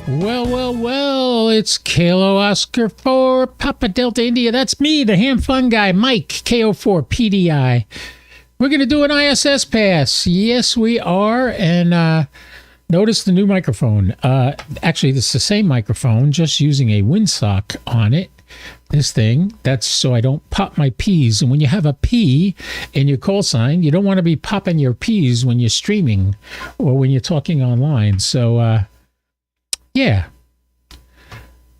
Well, it's Kilo Oscar 4 Papa Delta India. That's me, the ham fun guy, Mike, KO4 PDI. We're going to do an ISS pass. Yes, we are. And notice the new microphone. Actually, this is the same microphone, just using a windsock on it. This thing, that's so I don't pop my P's. And when you have a P in your call sign, you don't want to be popping your P's when you're streaming or when you're talking online. So, yeah.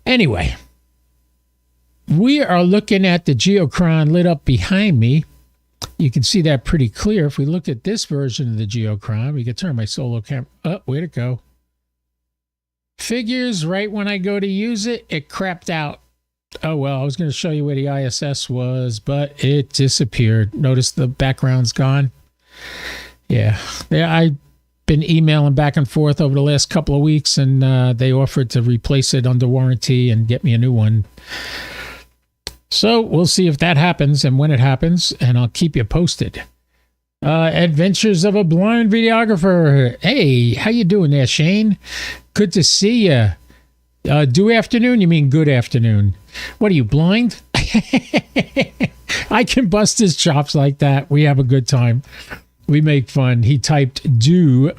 Anyway, we are looking at the Geochron lit up behind me. You can see that pretty clear. If we looked at this version of the Geochron, we could turn my solo camera. Oh, where'd it go? Figures right when I go to use it, it crapped out. Oh, well, I was going to show you where the ISS was, but it disappeared. Notice the background's gone. Yeah, I've been emailing back and forth over the last couple of weeks, and they offered to replace it under warranty and get me a new one. So we'll see if that happens and when it happens, and I'll keep you posted. Adventures of a Blind Videographer. Hey, how you doing there, Shane? Good to see you. Do afternoon? You mean good afternoon? What are you, blind? I can bust his chops like that. We have a good time. We make fun. He typed do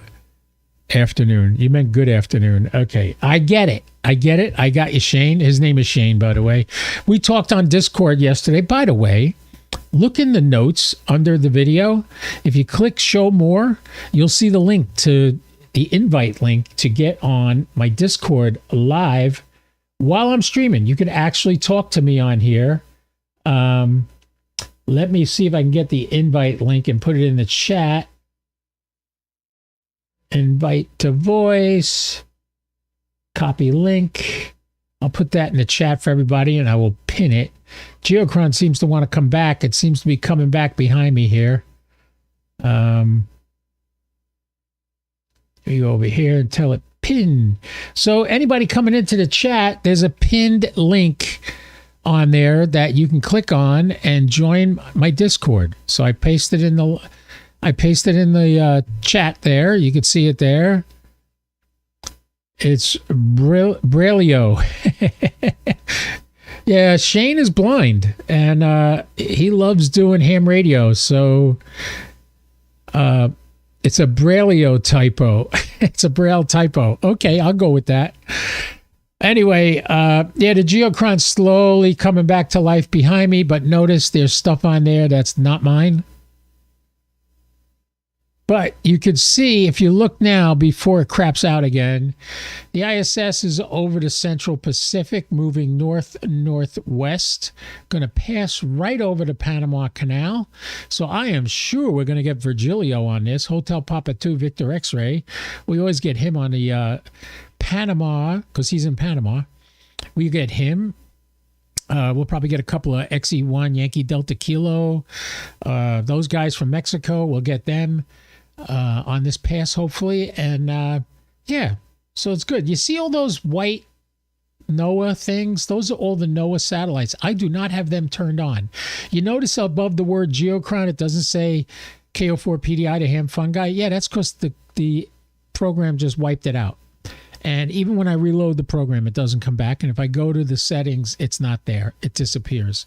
afternoon. You meant good afternoon. Okay. I get it. I got you, Shane. His name is Shane, by the way. We talked on Discord yesterday. By the way, look in the notes under the video. If you click show more, you'll see the link to the invite link to get on my Discord live while I'm streaming. You can actually talk to me on here. Let me see if I can get the invite link and put it in the chat. Invite to voice. Copy link. I'll put that in the chat for everybody and I will pin it. Geochron seems to want to come back. It seems to be coming back behind me here. You go over here and tell it pin. So anybody coming into the chat, there's a pinned link on there that you can click on and join my Discord. So I pasted in the chat there. You can see it there. It's Braillio. Yeah, Shane is blind and he loves doing ham radio. So it's a Braillio typo. It's a Braille typo. Okay, I'll go with that. Anyway, the Geochron's slowly coming back to life behind me, but notice there's stuff on there that's not mine. But you could see, if you look now before it craps out again, the ISS is over the Central Pacific, moving north-northwest, going to pass right over the Panama Canal. So I am sure we're going to get Virgilio on this, Hotel Papa 2 Victor X-Ray. We always get him on the Panama, because he's in Panama. We get him. We'll probably get a couple of XE1 Yankee Delta Kilo. Those guys from Mexico, we'll get them on this pass, hopefully. And yeah, so it's good. You see all those white NOAA things? Those are all the NOAA satellites. I do not have them turned on. You notice above the word Geochron, it doesn't say KO4 PDI to ham fun guy. Yeah, that's because the program just wiped it out. And even when I reload the program, it doesn't come back. And if I go to the settings, it's not there. It disappears.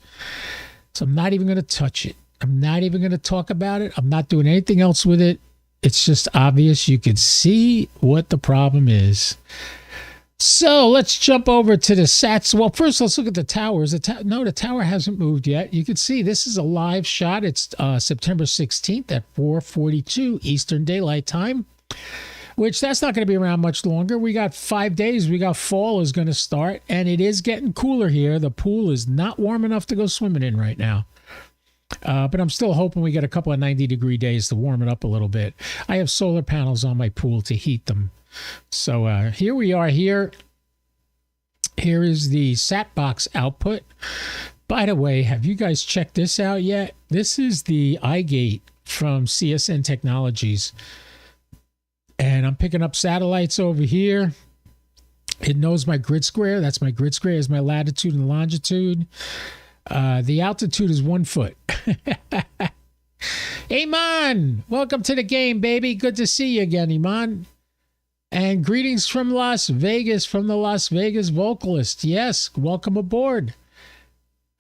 So I'm not even going to touch it. I'm not even going to talk about it. I'm not doing anything else with it. It's just obvious. You can see what the problem is. So let's jump over to the sats. Well, first, let's look at the towers. The tower hasn't moved yet. You can see this is a live shot. It's September 16th at 4:42 Eastern Daylight Time. Which that's not going to be around much longer. We got 5 days. We got fall is going to start, and it is getting cooler here. The pool is not warm enough to go swimming in right now. But I'm still hoping we get a couple of 90-degree days to warm it up a little bit. I have solar panels on my pool to heat them. So here we are here. Here is the sat box output. By the way, have you guys checked this out yet? This is the iGate from CSN Technologies. And I'm picking up satellites over here. It knows my grid square. That's my grid square is my latitude and longitude. The altitude is 1 foot. Iman, welcome to the game, baby. Good to see you again, Iman. And greetings from Las Vegas, from the Las Vegas vocalist. Yes, welcome aboard.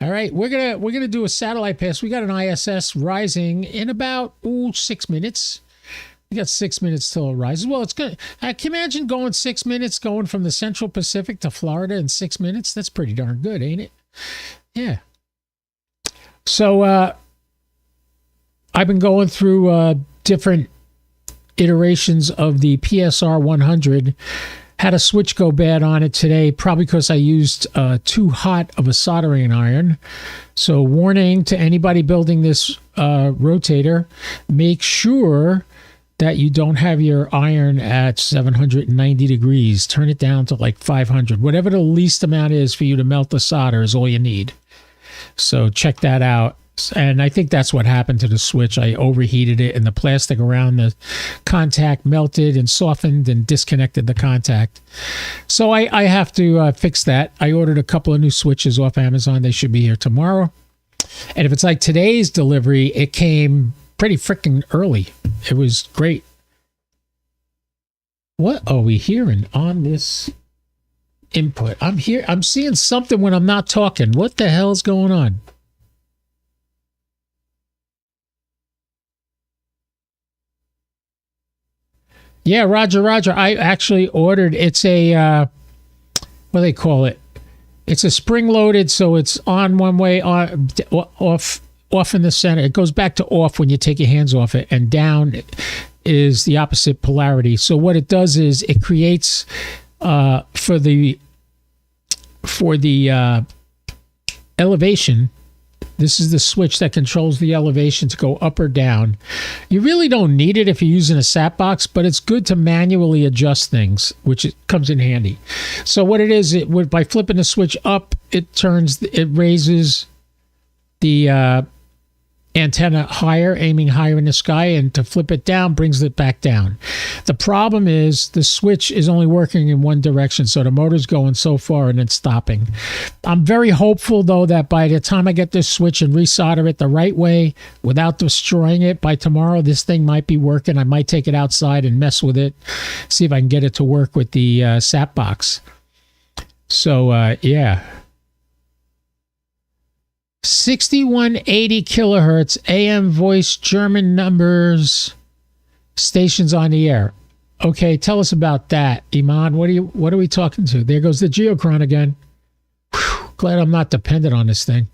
All right, we're gonna do a satellite pass. We got an ISS rising in about 6 minutes. We got 6 minutes till it rises. Well, it's good. I can imagine going 6 minutes, going from the Central Pacific to Florida in 6 minutes. That's pretty darn good, ain't it? Yeah. So I've been going through different iterations of the PSR 100. Had a switch go bad on it today, probably because I used too hot of a soldering iron. So warning to anybody building this rotator, make sure that you don't have your iron at 790 degrees. Turn it down to like 500. Whatever the least amount is for you to melt the solder is all you need. So check that out. And I think that's what happened to the switch. I overheated it, and the plastic around the contact melted and softened and disconnected the contact. So I have to fix that. I ordered a couple of new switches off Amazon. They should be here tomorrow. And if it's like today's delivery, it came pretty freaking early. It was great. What are we hearing on this input? I'm seeing something when I'm not talking. What the hell is going on? Yeah, Roger. I actually ordered. It's a what do they call it? It's a spring-loaded, so it's on one way, on off in the center. It goes back to off when you take your hands off it, and down is the opposite polarity. So what it does is it creates for the elevation. This is the switch that controls the elevation to go up or down. You really don't need it if you're using a sat box, but it's good to manually adjust things, which it comes in handy. So what it is, by flipping the switch up, it raises the antenna higher, aiming higher in the sky, and to flip it down brings it back down. The problem is the switch is only working in one direction, so the motor's going so far and it's stopping. I'm very hopeful, though, that by the time I get this switch and resolder it the right way without destroying it, by tomorrow this thing might be working. I might take it outside and mess with it, see if I can get it to work with the sat box. So, yeah. 6180 kilohertz AM voice, German numbers, stations on the air. Okay, tell us about that, Iman. What are we talking to? There goes the Geochron again. Whew, glad I'm not dependent on this thing.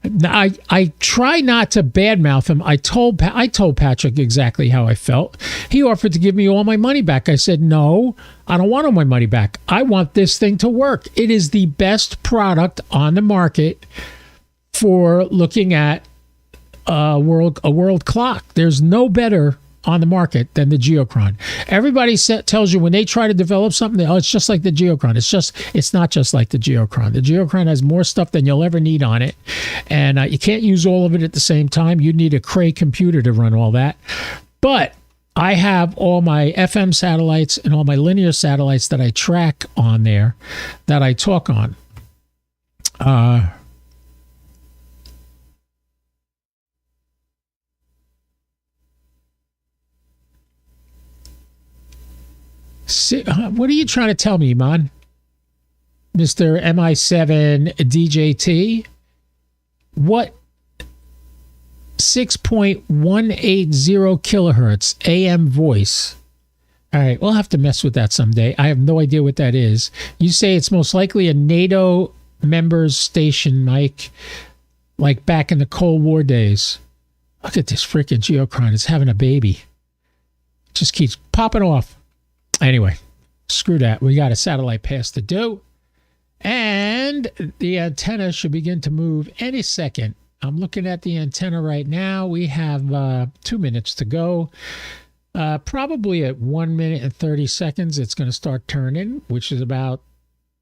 I try not to badmouth him. I told Patrick exactly how I felt. He offered to give me all my money back. I said, no, I don't want all my money back. I want this thing to work. It is the best product on the market for looking at a world clock. There's no better on the market than the Geochron. Everybody tells you when they try to develop something, oh, it's just like the Geochron. It's not just like the Geochron. The Geochron has more stuff than you'll ever need on it, and you can't use all of it at the same time. You need a Cray computer to run all that. But I have all my FM satellites and all my linear satellites that I track on there that I talk on. What are you trying to tell me, man? Mr. MI7 DJT? What? 6.180 kilohertz AM voice. All right, we'll have to mess with that someday. I have no idea what that is. You say it's most likely a NATO members station, Mike, like back in the Cold War days. Look at this freaking Geochron. It's having a baby. It just keeps popping off. Anyway, screw that. We got a satellite pass to do. And the antenna should begin to move any second. I'm looking at the antenna right now. We have 2 minutes to go. Probably at 1 minute and 30 seconds, it's going to start turning, which is about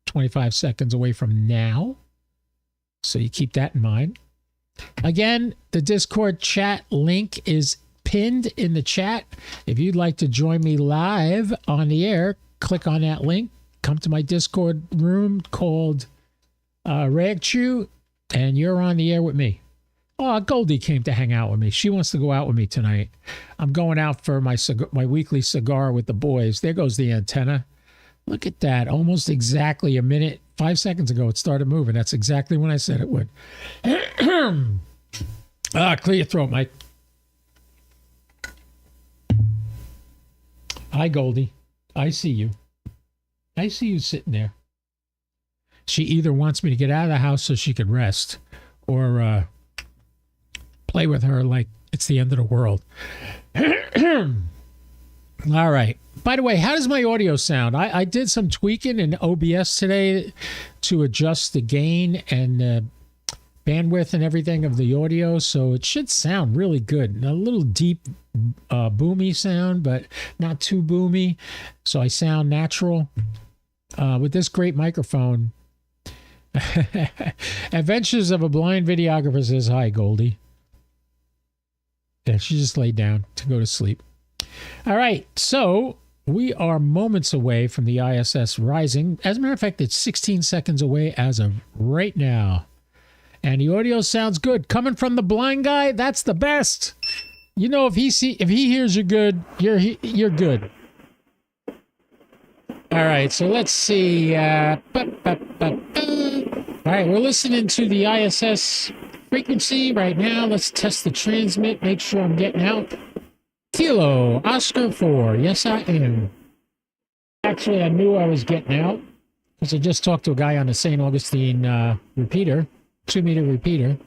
25 seconds away from now. So you keep that in mind. Again, the Discord chat link is pinned in the chat. If you'd like to join me live on the air, click on that link. Come to my Discord room called Ragchew, and you're on the air with me. Oh, Goldie came to hang out with me. She wants to go out with me tonight. I'm going out for my weekly cigar with the boys. There goes the antenna. Look at that. Almost exactly a minute, 5 seconds ago, it started moving. That's exactly when I said it would. Clear your throat, Mike. Hi, Goldie. I see you. I see you sitting there. She either wants me to get out of the house so she could rest or play with her like it's the end of the world. All right. By the way, how does my audio sound? I did some tweaking in OBS today to adjust the gain and bandwidth and everything of the audio, so it should sound really good. A little deep, boomy sound, but not too boomy, so I sound natural. With this great microphone. Adventures of a Blind Videographer says, hi, Goldie. Yeah, she just laid down to go to sleep. All right, so we are moments away from the ISS rising. As a matter of fact, it's 16 seconds away as of right now. And the audio sounds good. Coming from the blind guy, that's the best. You know, if he hears you good, you're good. All right, so let's see. All right, we're listening to the ISS frequency right now. Let's test the transmit, make sure I'm getting out. Kilo, Oscar 4. Yes, I am. Actually, I knew I was getting out because I just talked to a guy on the St. Augustine repeater, 2-meter repeater.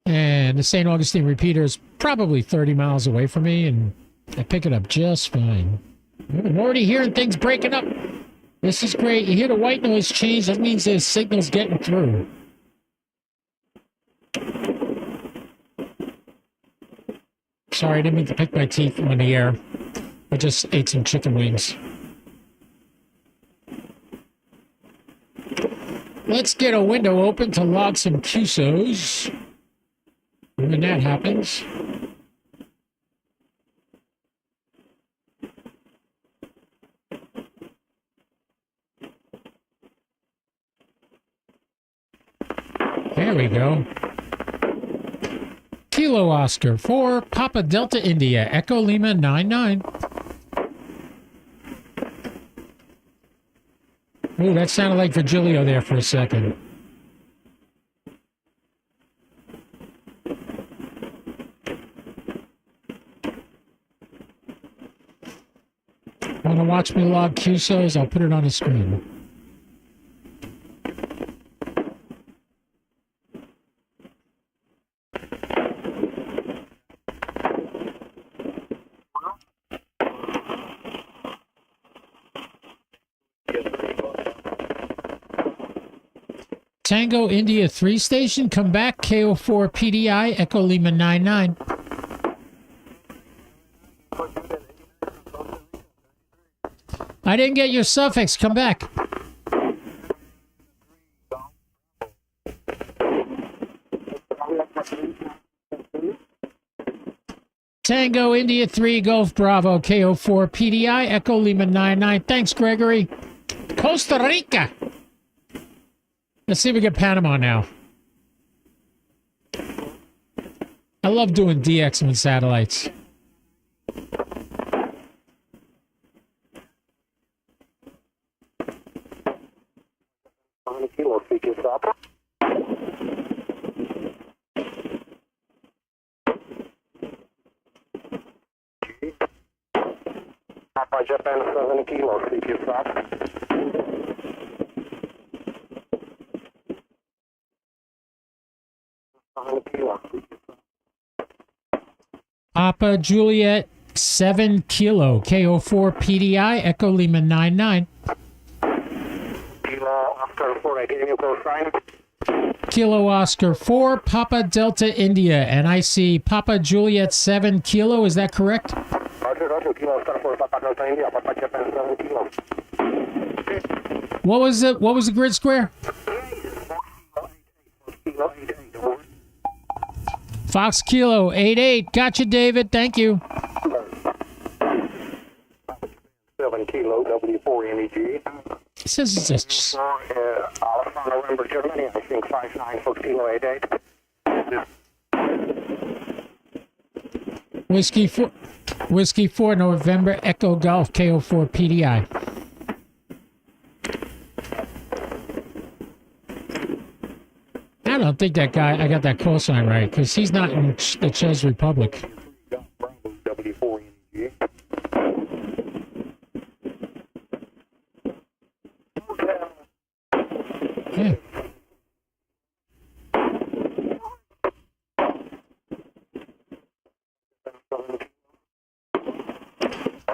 And the St. Augustine repeater is probably 30 miles away from me, and I pick it up just fine. I'm already hearing things breaking up. This is great. You hear the white noise change. That means the signal's getting through. Sorry, I didn't mean to pick my teeth on the air. I just ate some chicken wings. Let's get a window open to log some QSOs. When that happens. There we go. Kilo Oscar 4, Papa Delta India, Echo Lima 99. Ooh, that sounded like Virgilio there for a second. Want to watch me log QSOs? I'll put it on the screen. Tango India 3 station, come back, KO4 PDI, Echo Lima 99. I didn't get your suffix, come back. Tango India 3, Golf Bravo, KO4 PDI, Echo Lima 99. Thanks, Gregory. Costa Rica. Let's see if we get Panama now. I love doing DX with satellites. Papa Japan 7 kilo, speak is up. Papa Juliet 7 kilo, KO4 PDI, Echo Lima 99. Kilo Oscar 4, I gave you close sign. Kilo Oscar 4, Papa Delta India, and I see Papa Juliet 7 kilo, is that correct? Roger, Kilo Oscar 4, Papa Delta India, Papa Japan 7 kilo. What was the grid square? Fox Kilo 88. Gotcha, David. Thank you. 7 kilo W4 MEG. It says it's just... November, Germany, I think 59 Fox Kilo 88. Whiskey 4 November Echo Golf KO4 PDI. I don't think that guy, I got that call sign right, because he's not in the Czech Republic. W4 NG. Yeah.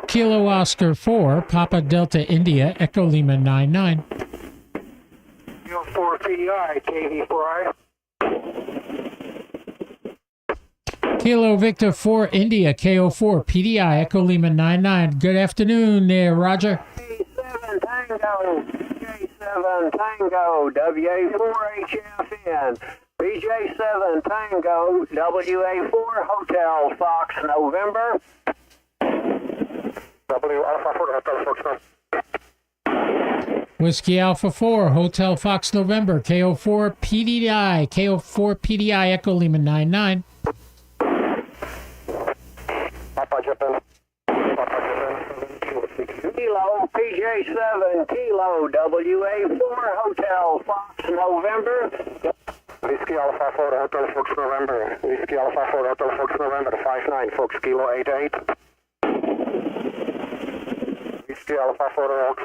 Kilo Oscar 4, Papa Delta India, Echo Lima 99. Kilo 4 PDI, KV4I. Kilo Victor 4 India, KO4 PDI, Echo Lima 99. Good afternoon there, Roger. J7 Tango, J7 Tango, WA4HFN, BJ7 Tango, WA4 Hotel Fox November. W Alpha 4 Hotel Fox November. Whiskey Alpha 4, Hotel Fox November, KO4 PDI, KO4 PDI, Echo Lima 99. Papa Japan. Kilo PJ7 Kilo WA4 Hotel Fox November. Whiskey Alpha 4 Hotel Fox November. Whiskey Alpha 4 Hotel Fox November 59 Fox Kilo 88. Whiskey Alpha 4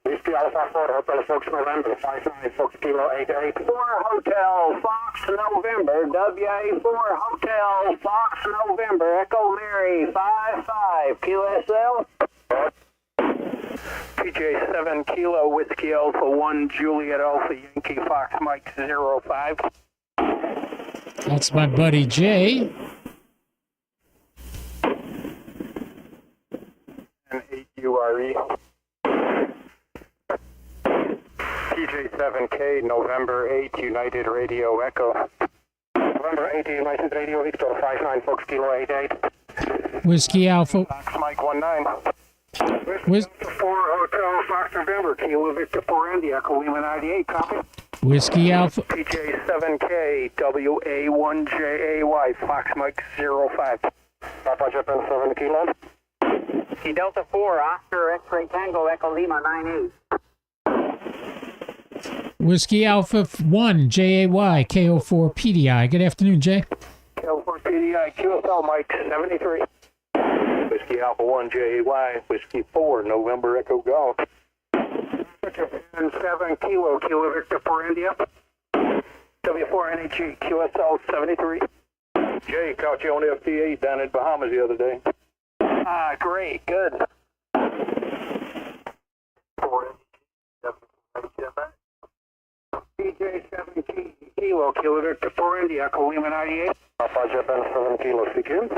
Whiskey Alpha 4 Hotel Fox November 59 Fox Kilo 88. 4 Hotel Fox November WA4 Hotel Fox November Echo Mary 55 QSL. PJ7 Kilo Whiskey Alpha 1 Juliet Alpha Yankee Fox Mike 05. That's my buddy Jay. And 8 URE. PJ7K November 8 United Radio Echo. November 8 United Radio Victor 59 Fox Kilo 88. Whiskey Alpha. Fox Mike 19. Whiskey 4 Hotel Fox November Kilo Victor 4 India Echo Lima 98. Copy. Whiskey Alpha. PJ7K WA1JAY Fox Mike 05. Papa Japan 7 Kilo. Delta 4 Oscar X-Ray Tango Echo Lima 98. Whiskey Alpha 1, JAY, KO4 PDI. Good afternoon, Jay. KO4 PDI QSL Mike 73. Whiskey Alpha 1 JAY, Whiskey 4 November Echo Golf. And 7 Kilo Victor 4 India. W4 NHE QSL 73. Jay, caught you on FT8 down in Bahamas the other day. Ah, great, good. PJ7 Kilo Victor 4 India Echo Lima 98. Papa Japan 7 Kilo speaking.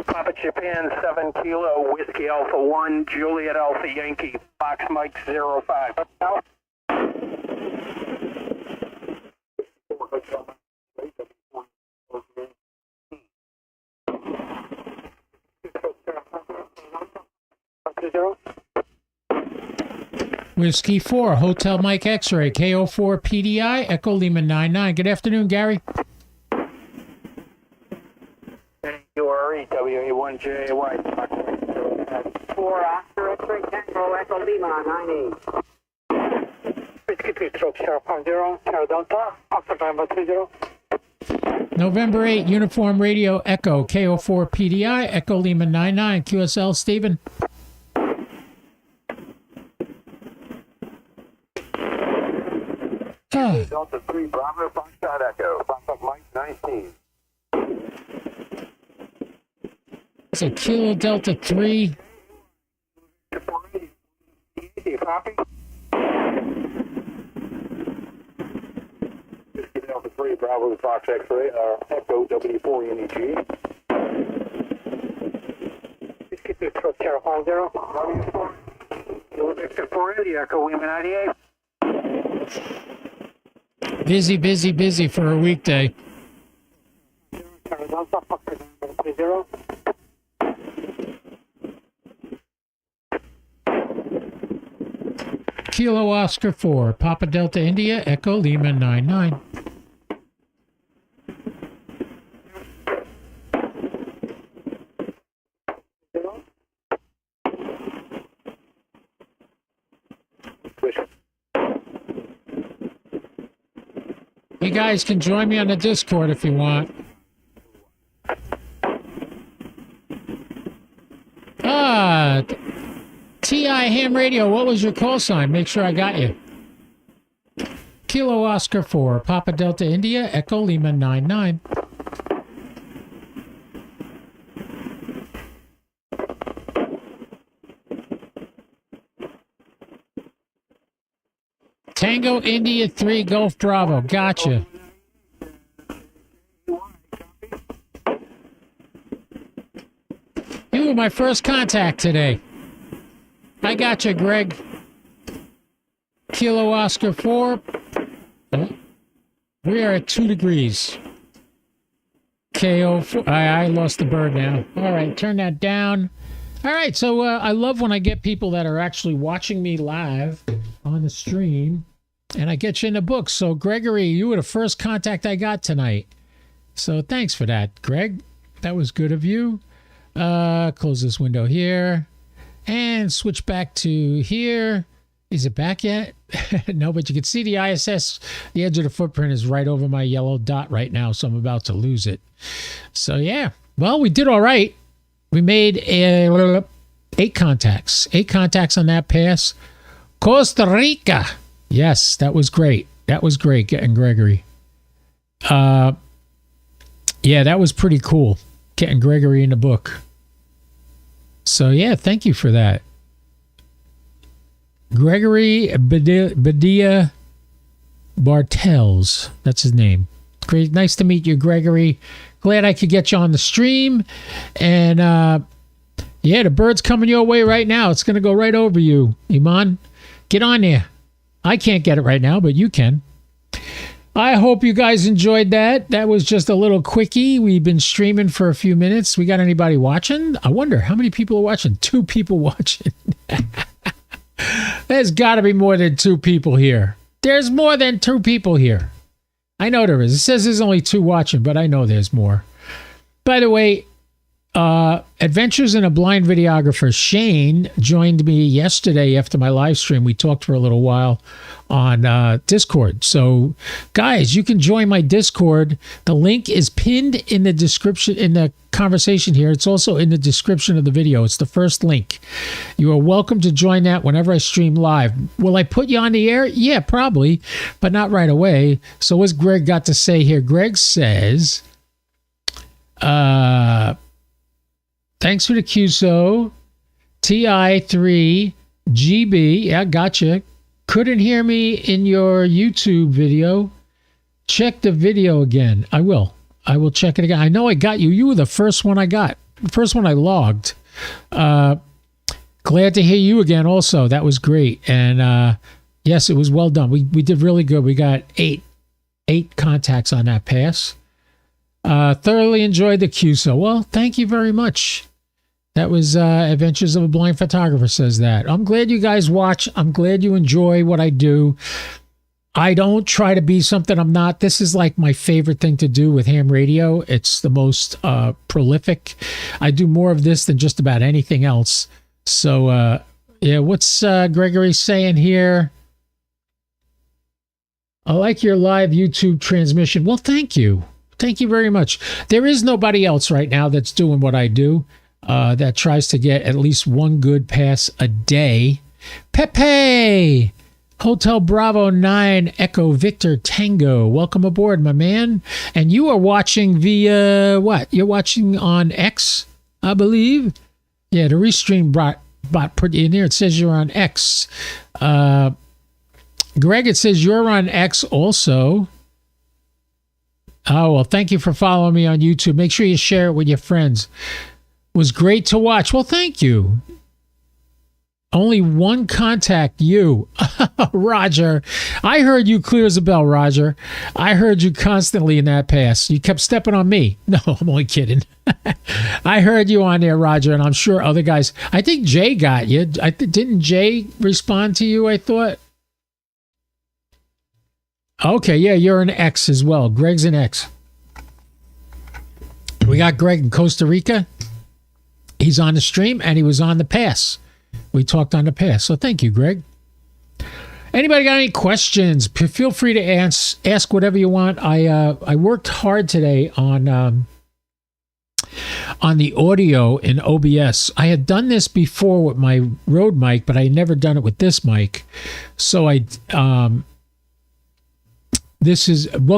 Papa Japan 7 Kilo Whiskey Alpha 1 Juliet Alpha Yankee Fox Mike 05. Whiskey 4, Hotel Mike X-Ray, KO4 PDI, Echo Lima 99. Good afternoon, Gary. URE WA1JAY 4 Oscar X-Ray Tango Echo Lima 98. Whiskey 2 Stroke Sierra Palm 0 Sierra Delta Oscar November 30. November 8, Uniform Radio Echo, KO4 PDI, Echo Lima 99. QSL, Stephen. Delta 3 Bravo Foxtrot Echo Fox Mike 19. It's a Kilo Delta 3. Copy. Delta 3 Bravo Fox X-Ray Echo W4 NEG. Whiskey 2 Stroke Sierra Palm 0 W4 Victor 4 India Echo Lima 98. Busy, busy, busy for a weekday. Kilo Oscar 4, Papa Delta India, Echo Lima 99. You guys can join me on the Discord if you want. TI Ham Radio, what was your call sign? Make sure I got you. Kilo Oscar 4, Papa Delta India, Echo Lima 99. Tango India 3 Golf Bravo. Gotcha. You were my first contact today. I got you, Greg. Kilo Oscar 4. We are at 2 degrees. KO 4. I lost the bird now. All right, turn that down. All right, so I love when I get people that are actually watching me live on the stream, and I get you in the book. So, Gregory, you were the first contact I got tonight. So, thanks for that, Greg. That was good of you. Close this window here and switch back to here. Is it back yet? No, but you can see the ISS, the edge of the footprint is right over my yellow dot right now, so I'm about to lose it. So, yeah. Well, we did all right. We made 8 contacts. 8 contacts on that pass. Costa Rica. Yes, that was great. That was great getting Gregory. Yeah, that was pretty cool getting Gregory in the book. So, yeah, thank you for that. Gregory Badia Bartels. That's his name. Great. Nice to meet you, Gregory. Glad I could get you on the stream. And, yeah, the bird's coming your way right now. It's going to go right over you, Iman. Get on there. I can't get it right now, but you can. I hope you guys enjoyed that. That was just a little quickie. We've been streaming for a few minutes. We got anybody watching? I wonder how many people are watching. 2 people watching. There's got to be more than 2 people here. There's more than 2 people here. I know there is. It says there's only 2 watching, but I know there's more. By the way, Adventures in a Blind Videographer, Shane, joined me yesterday after my live stream. We talked for a little while on Discord. So, guys, you can join my Discord. The link is pinned in the description, in the conversation here. It's also in the description of the video. It's the first link. You are welcome to join that whenever I stream live. Will I put you on the air? Yeah, probably, but not right away. So what's Greg got to say here? Greg says, thanks for the QSO. TI3GB. Yeah, gotcha. Couldn't hear me in your YouTube video. Check the video again. I will. I will check it again. I know I got you. You were the first one I got. The first one I logged. Glad to hear you again also. That was great. And yes, it was well done. We did really good. We got 8 contacts on that pass. Thoroughly enjoyed the QSO. Well, thank you very much. That was Adventures of a Blind Photographer says that. I'm glad you guys watch. I'm glad you enjoy what I do. I don't try to be something I'm not. This is like my favorite thing to do with ham radio. It's the most prolific. I do more of this than just about anything else. So, yeah, what's Gregory saying here? I like your live YouTube transmission. Well, thank you. Thank you very much. There is nobody else right now that's doing what I do. That tries to get at least 1 good pass a day. Pepe! Hotel Bravo 9 Echo Victor Tango. Welcome aboard, my man. And you are watching via what? You're watching on X, I believe? Yeah, the Restream bot put you in there. It says you're on X. Greg, it says you're on X also. Oh, well, thank you for following me on YouTube. Make sure you share it with your friends. Was great to watch. Well, thank you. Only 1 contact, you. Roger. I heard you clear as a bell, Roger. I heard you constantly in that pass. You kept stepping on me. No, I'm only kidding. I heard you on there, Roger, and I'm sure other guys. I think Jay got you. Didn't Jay respond to you, I thought? Okay, yeah, you're an X as well. Greg's an X. We got Greg in Costa Rica. He's on the stream, and he was on the pass. We talked on the pass. So thank you, Greg. Anybody got any questions? Feel free to ask whatever you want. I worked hard today on the audio in OBS. I had done this before with my Rode mic, but I had never done it with this mic. So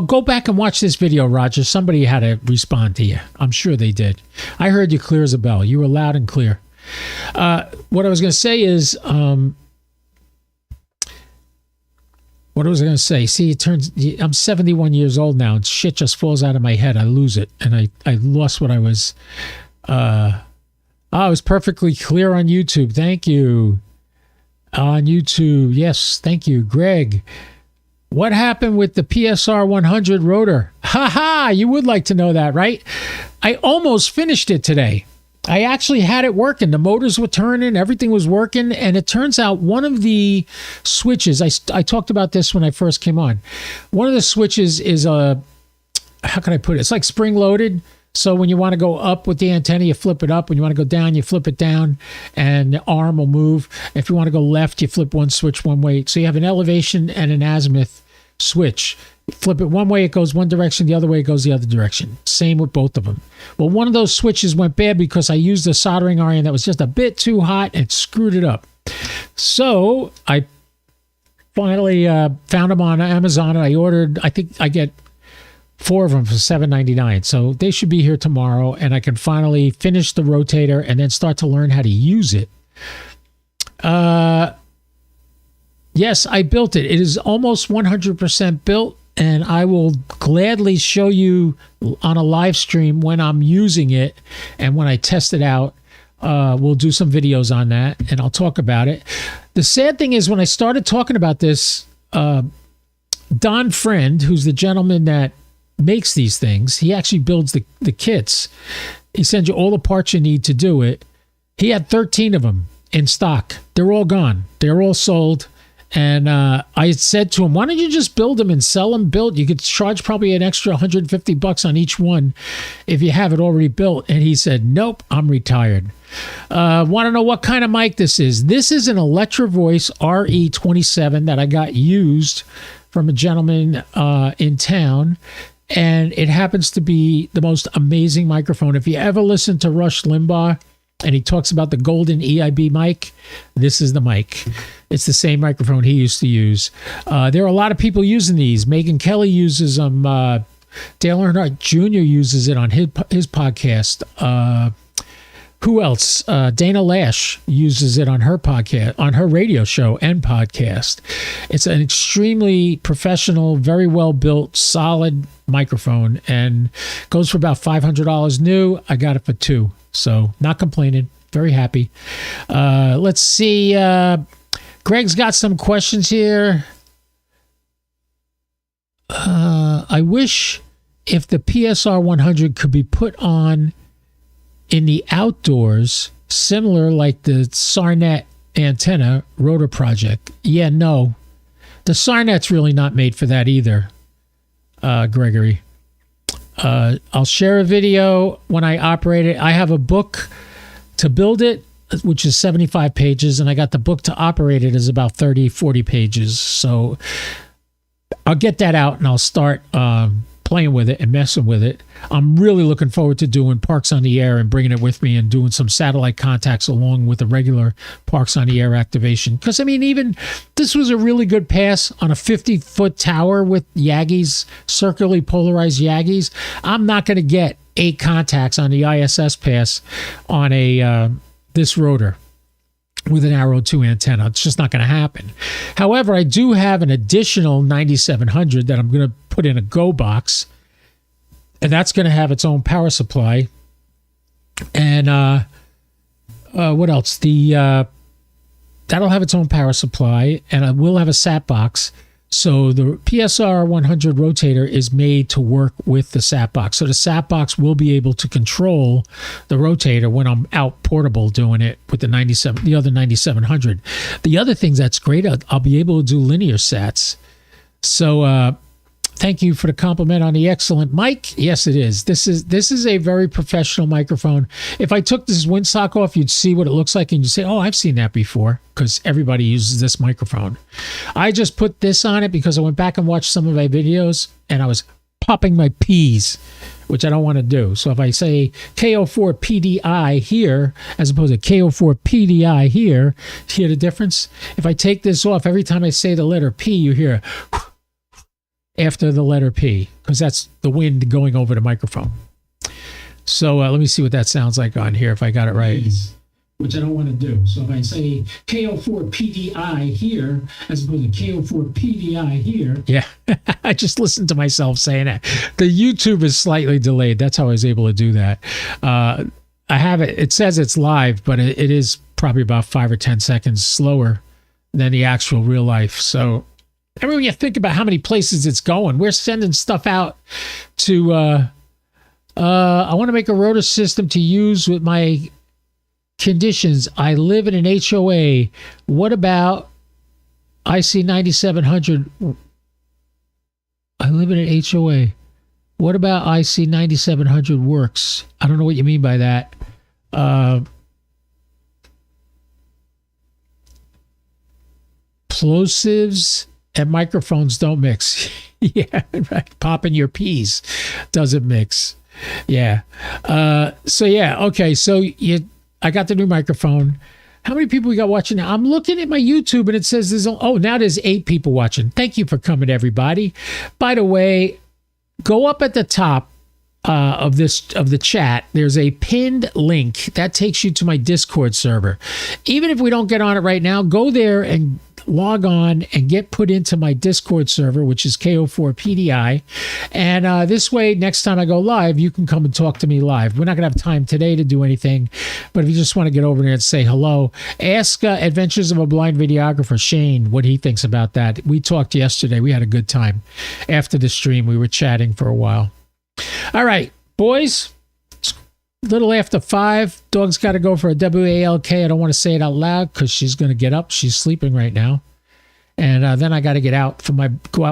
go back and watch this video, Roger. Somebody had to respond to you. I'm sure they did. I heard you clear as a bell. You were loud and clear. What I was going to say is, see, I'm 71 years old now, and shit just falls out of my head. I lose it, and I lost what I was. I was perfectly clear on YouTube. Thank you. On YouTube, yes, thank you, Greg. What happened with the PSR 100 rotor? Ha! You would like to know that, right? I almost finished it today. I actually had it working. The motors were turning, everything was working, and it turns out one of the switches, I talked about this when I first came on. One of the switches is how can I put it? It's like spring-loaded. So when you want to go up with the antenna, you flip it up. When you want to go down, you flip it down, and the arm will move. If you want to go left, you flip one switch one way. So you have an elevation and an azimuth switch. Flip it one way, it goes one direction. The other way, it goes the other direction. Same with both of them. Well, one of those switches went bad because I used a soldering iron that was just a bit too hot and screwed it up. So I finally found them on Amazon, and I ordered, I think I get 4 of them for $7.99. So they should be here tomorrow, and I can finally finish the rotator and then start to learn how to use it. Yes, I built it. It is almost 100% built, and I will gladly show you on a live stream when I'm using it and when I test it out. We'll do some videos on that, and I'll talk about it. The sad thing is, when I started talking about this, Don Friend, who's the gentleman that makes these things, he actually builds the kits. He sends you all the parts you need to do it. He had 13 of them in stock. They're all gone. They're all sold. And I said to him, why don't you just build them and sell them built? You could charge probably an extra $150 on each one if you have it already built. And he said, nope, I'm retired. Want to know what kind of mic this is? This is an Electro Voice RE27 that I got used from a gentleman in town. And it happens to be the most amazing microphone. If you ever listen to Rush Limbaugh and he talks about the golden EIB mic, this is the mic. It's the same microphone he used to use. There are a lot of people using these. Megan Kelly uses them. Dale Earnhardt Jr. uses it on his podcast. Who else? Dana Lash uses it on her podcast, on her radio show and podcast. It's an extremely professional, very well built, solid microphone, and goes for about $500 new. I got it for $2, so not complaining. Very happy. Let's see. Greg's got some questions here. I wish if the PSR 100 could be put on in the outdoors, similar like the Sarnet antenna rotor project. Yeah, no. The Sarnet's really not made for that either, Gregory. I'll share a video when I operate it. I have a book to build it, which is 75 pages, and I got the book to operate it is about 30, 40 pages. So I'll get that out and I'll start playing with it and messing with it. I'm really looking forward to doing Parks on the Air and bringing it with me and doing some satellite contacts along with the regular Parks on the Air activation. Because, I mean, even this was a really good pass on a 50-foot tower with Yagis, circularly polarized Yagis. I'm not going to get 8 contacts on the ISS pass on a this rotor with an Arrow 2 antenna. It's just not going to happen. However, I do have an additional 9700 that I'm going to put in a Go box, and that's going to have its own power supply. And what else? That'll have its own power supply, and I will have a sat box. So the PSR 100 rotator is made to work with the sat box. So the sat box will be able to control the rotator when I'm out portable doing it with the other 9700. The other thing that's great, I'll be able to do linear sats. So Thank you for the compliment on the excellent mic. Yes, it is. This is a very professional microphone. If I took this windsock off, you'd see what it looks like and you'd say, oh, I've seen that before, because everybody uses this microphone. I just put this on it because I went back and watched some of my videos and I was popping my P's, which I don't want to do. So if I say KO4 PDI here, as opposed to KO4 PDI here, hear the difference? If I take this off, every time I say the letter P, you hear after the letter P, because that's the wind going over the microphone. So let me see what that sounds like on here, if I got it right. Which I don't want to do. So if I say KO4 PDI here, as opposed to KO4 PDI here. Yeah, I just listened to myself saying that. The YouTube is slightly delayed. That's how I was able to do that. I have it. It says it's live, but it is probably about 5 or 10 seconds slower than the actual real life. So I mean, when you think about how many places it's going, we're sending stuff out to, I want to make a rotor system to use with my conditions. I live in an HOA. What about IC 9700? I live in an HOA. What about IC 9700 works? I don't know what you mean by that. Plosives and microphones don't mix. Yeah, right. Popping your P's doesn't mix. Yeah. So yeah. Okay. So I got the new microphone. How many people we got watching now? I'm looking at my YouTube and it says now there's 8 people watching. Thank you for coming, everybody. By the way, go up at the top of the chat. There's a pinned link that takes you to my Discord server. Even if we don't get on it right now, go there and log on and get put into my Discord server, which is KO4 PDI. And this way, next time I go live, you can come and talk to me live. We're not going to have time today to do anything, but if you just want to get over there and say hello, ask Adventures of a Blind Videographer, Shane, what he thinks about that. We talked yesterday. We had a good time. After the stream, we were chatting for a while. All right, boys. It's a little after 5. Dog's got to go for a WALK. I don't want to say it out loud because she's going to get up. She's sleeping right now. And then I got to go out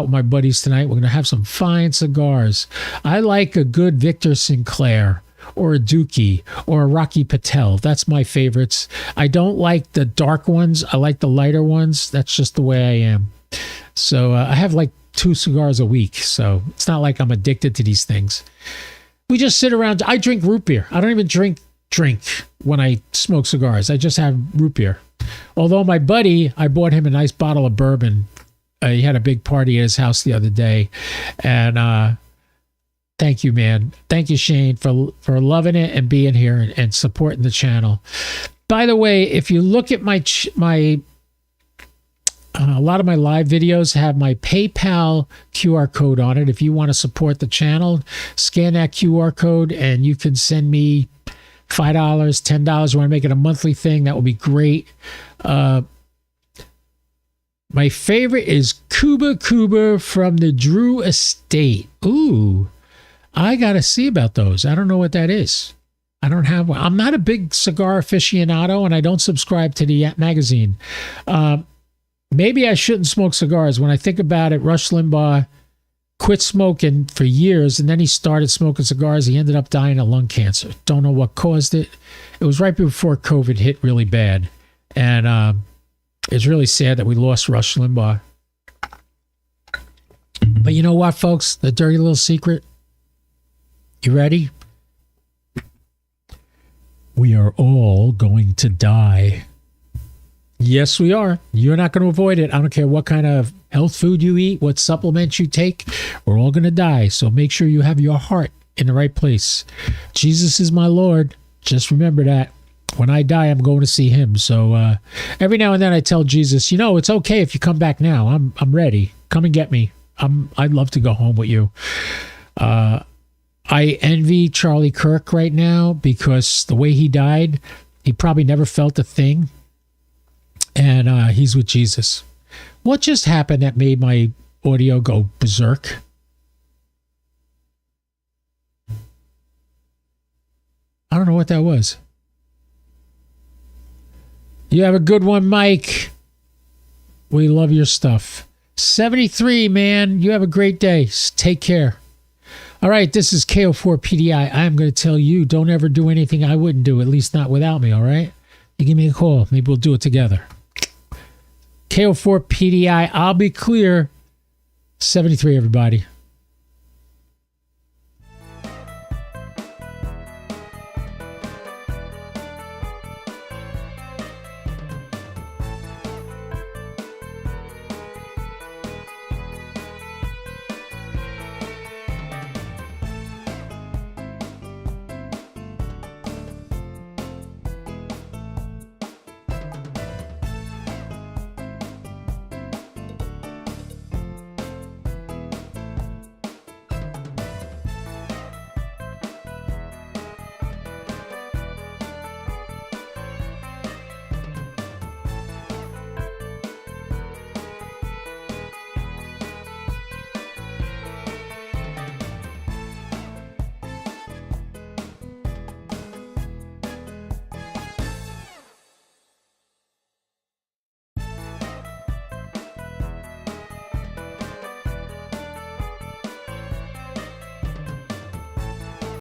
with my buddies tonight. We're going to have some fine cigars. I like a good Victor Sinclair or a Dookie or a Rocky Patel. That's my favorites. I don't like the dark ones. I like the lighter ones. That's just the way I am. So I have like 2 cigars a week. So it's not like I'm addicted to these things. We just sit around. I drink root beer. I don't even drink when I smoke cigars. I just have root beer. Although my buddy, I bought him a nice bottle of bourbon. He had a big party at his house the other day. And thank you, man. Thank you, Shane, for loving it and being here and supporting the channel. By the way, if you look at my a lot of my live videos have my PayPal QR code on it. If you want to support the channel, scan that QR code and you can send me $5, $10. You want to make it a monthly thing, that would be great. My favorite is Cuba from the Drew Estate. Ooh, I got to see about those. I don't know what that is. I don't have one. I'm not a big cigar aficionado and I don't subscribe to the magazine. Maybe I shouldn't smoke cigars. When I think about it, Rush Limbaugh quit smoking for years, and then he started smoking cigars. He ended up dying of lung cancer. Don't know what caused it. It was right before COVID hit really bad. And it's really sad that we lost Rush Limbaugh. But you know what, folks? The dirty little secret. You ready? We are all going to die. Yes, we are. You're not going to avoid it. I don't care what kind of health food you eat, what supplements you take. We're all going to die. So make sure you have your heart in the right place. Jesus is my Lord. Just remember that. When I die, I'm going to see him. So every now and then I tell Jesus, it's okay if you come back now. I'm ready. Come and get me. I'd love to go home with you. I envy Charlie Kirk right now because the way he died, he probably never felt a thing. And he's with Jesus. What just happened that made my audio go berserk? I don't know what that was. You have a good one, Mike. We love your stuff. 73, man. You have a great day. Take care. All right, this is KO4 PDI. I'm going to tell you, don't ever do anything I wouldn't do, at least not without me, all right? You give me a call. Maybe we'll do it together. KO4 PDI. I'll be clear. 73, everybody.